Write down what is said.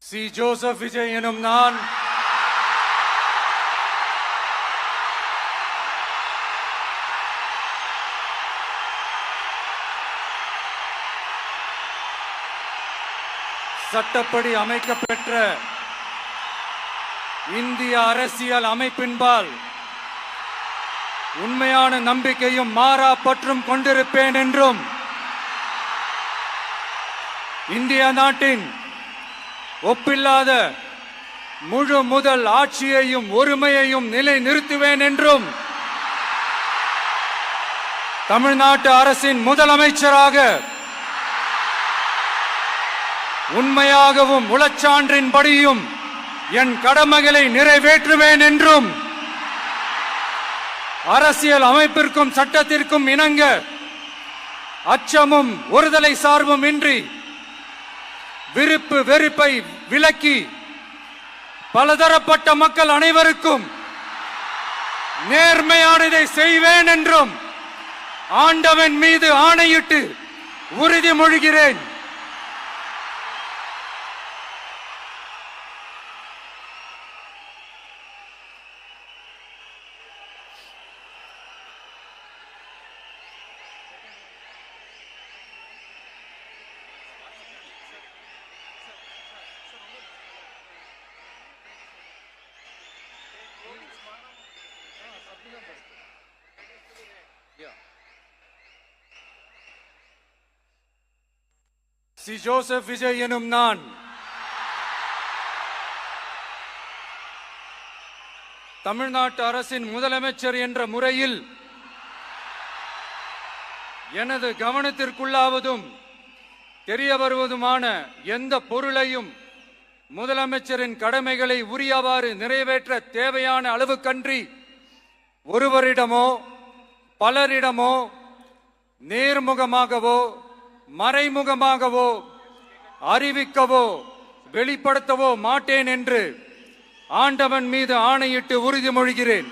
C. Joseph Vijay எனும் நான் சட்டப்படி அமைக்கப்பெற்ற இந்திய அரசியல் அமைப்பின்பால் உண்மையான நம்பிக்கையும் மாறா பற்றும் கொண்டிருப்பேன் என்றும் இந்திய நாட்டின் ஒப்பில்லாத முழு முதல் ஆட்சியையும் ஒருமையையும் நிலை நிறுத்துவேன் என்றும் தமிழ்நாட்டு அரசின் முதலமைச்சராக உண்மையாகவும் உளச்சான்றின்படியும் என் கடமைகளை நிறைவேற்றுவேன் என்றும் அரசியல் அமைப்பிற்கும் சட்டத்திற்கும் இணங்க அச்சமும் ஒருதலை சார்பும் இன்றி விருப்பு வெறுப்பை விலக்கி பலதரப்பட்ட மக்கள் அனைவருக்கும் நேர்மையானதை செய்வேன் என்றும் ஆண்டவன் மீது ஆணையிட்டு உறுதிமொழிகிறேன். சி. ஜோசப் விஜய் எனும் நான் தமிழ்நாட்டு அரசின் முதலமைச்சர் என்ற முறையில் எனது கவனத்திற்குள்ளாவதும் தெரிய வருவதுமான எந்த பொருளையும் முதலமைச்சரின் கடமைகளை உரியவாறு நிறைவேற்ற தேவையான அளவுக்கன்றி ஒருவரிடமோ பலரிடமோ நேர்முகமாகவோ மறைமுகமாகவோ அறிவிக்கவோ வெளிப்படுத்தவோ மாட்டேன் என்று ஆண்டவன் மீது ஆணையிட்டு உறுதிமொழிகிறேன்.